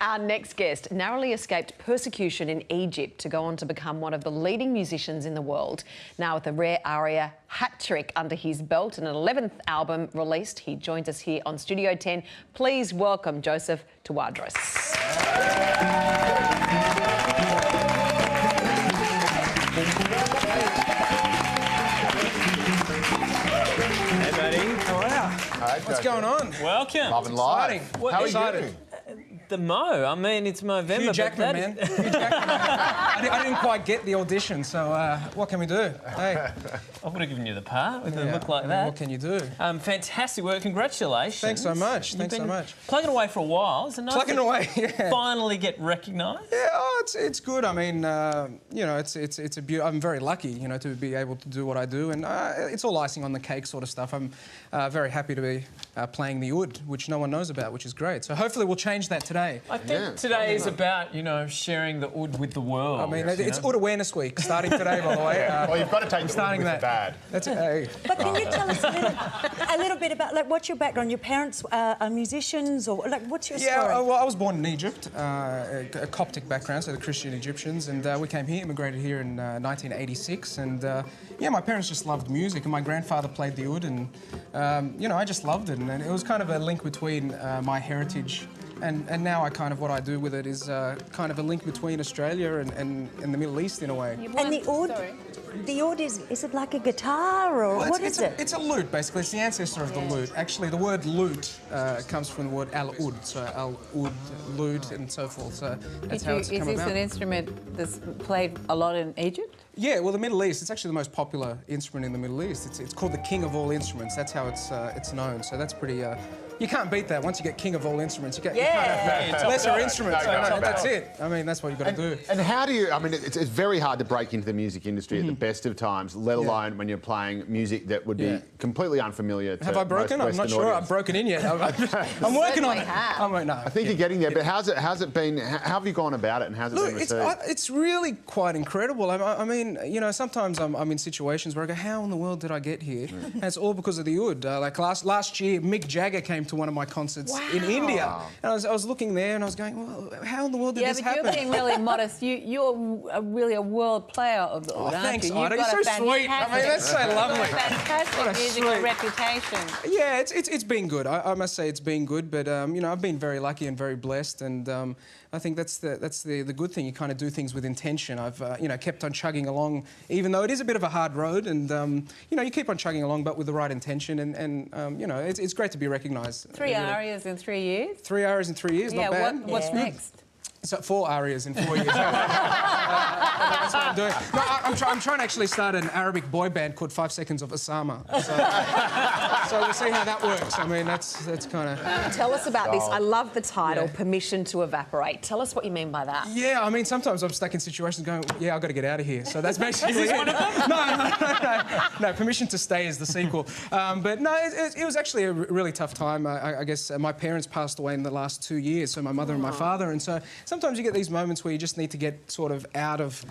Our next guest narrowly escaped persecution in Egypt to go on to become one of the leading musicians in the world. Now with a rare ARIA hat-trick under his belt and an 11th album released, he joins us here on Studio 10. Please welcome Joseph Tawadros. Hey, buddy. How are you? Hi, what's going on? Welcome. Love and live. How are you doing? The Mo. I mean, it's Movember. Hugh Jackman, man. Hugh Jackman. I didn't quite get the audition, so what can we do? Hey. I would have given you the part with a look like that. What can you do? Fantastic work. Congratulations. Thanks so much. Thanks so much. Plugging away for a while. It's nice plugging away, yeah. Finally get recognised. Yeah, it's good. I mean, you know, it's a beauty. I'm very lucky, you know, to be able to do what I do, and it's all icing on the cake sort of stuff. I'm very happy to be playing the oud, which no one knows about, which is great. So hopefully we'll change that today. I think today is about, you know, sharing the oud with the world. I mean, it's Oud Awareness Week, starting today, by the way. Well, you've got to take the oud with the bad. That's it. Hey. But can you tell us a little bit about, like, what's your background? Your parents are musicians, or, like, what's your story? Yeah, well, I was born in Egypt, a Coptic background, so the Christian Egyptians, and we came here, immigrated here in 1986, and yeah, my parents just loved music, and my grandfather played the oud, and you know, I just loved it, and it was kind of a link between my heritage and now what I do with it is kind of a link between Australia and the Middle East in a way. And the oud is it like a guitar, or well, what is it? It's a lute, basically. It's the ancestor of the lute. Actually, the word lute comes from the word al-oud, so al-oud, lute, and so forth. So that's how it's come about. Is this an instrument that's played a lot in Egypt? Yeah, well, the Middle East, it's actually the most popular instrument in the Middle East. It's called the king of all instruments. That's how it's known. So that's pretty... you can't beat that. Once you get king of all instruments, you can't have lesser instruments. That's it. I mean, that's what you've got to do. And how do you... I mean, it's very hard to break into the music industry at the best of times, let alone when you're playing music that would be completely unfamiliar to Have I broken? most I'm not sure audience. I've broken in yet. I'm working on it. I think you're getting there, but how's it been... How have you gone about it, and how's it been received? It's really quite incredible. I mean, you know, sometimes I'm in situations where I go, how in the world did I get here? And it's all because of the oud. Like last year, Mick Jagger came to one of my concerts in India. And I was looking there and I was going, well, how in the world did this happen? Yeah, but you're being really modest. You're really a world player of the oud, thanks, aren't you? Ida. You're so sweet. I mean, that's so lovely. You've got a fantastic musical reputation. Yeah, it's been good. I must say it's been good, but you know, I've been very lucky and very blessed, and I think that's the good thing. You kind of do things with intention. I've you know, kept on chugging along, even though it is a bit of a hard road, and you know, you keep on chugging along, but with the right intention, and you know, it's great to be recognised. 3 ARIAs in 3 years. 3 ARIAs in 3 years, not bad. What's next? So 4 ARIAs in 4 years. That's what I'm doing. No, I'm trying to actually start an Arabic boy band called 5 Seconds of Osama. So we'll see how that works. I mean, that's kind of... Tell us about this. I love the title, Permission to Evaporate. Tell us what you mean by that. Yeah, I mean, sometimes I'm stuck in situations going, yeah, I've got to get out of here. So that's basically it. No, Permission to Stay is the sequel. But no, it was actually a really tough time. I guess my parents passed away in the last 2 years, so my mother and my father, and so sometimes you get these moments where you just need to get sort of out of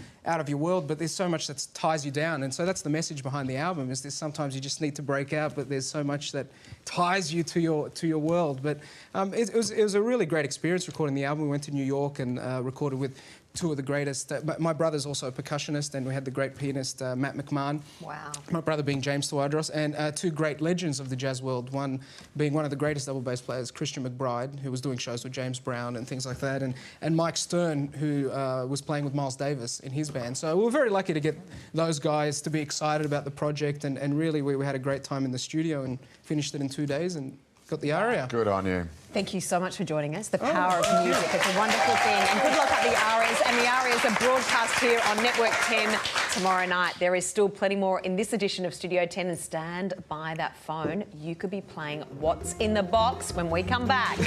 your world, but there's so much that ties you down, and so that's the message behind the album. Is this sometimes you just need to break out, but there's so much that ties you to your world. But it was a really great experience recording the album. We went to New York and recorded with 2 of the greatest. My brother's also a percussionist, and we had the great pianist Matt McMahon. Wow. My brother being James Tawadros, and 2 great legends of the jazz world. One being one of the greatest double bass players, Christian McBride, who was doing shows with James Brown and things like that, and Mike Stern, who was playing with Miles Davis in his band. So we were very lucky to get those guys to be excited about the project, and really we had a great time in the studio and finished it in 2 days and got the ARIA. Good on you. Thank you so much for joining us. The power of music. It's a wonderful thing. And good luck at the ARIAs. And the ARIAs are broadcast here on Network 10 tomorrow night. There is still plenty more in this edition of Studio 10. And stand by that phone. You could be playing What's in the Box when we come back.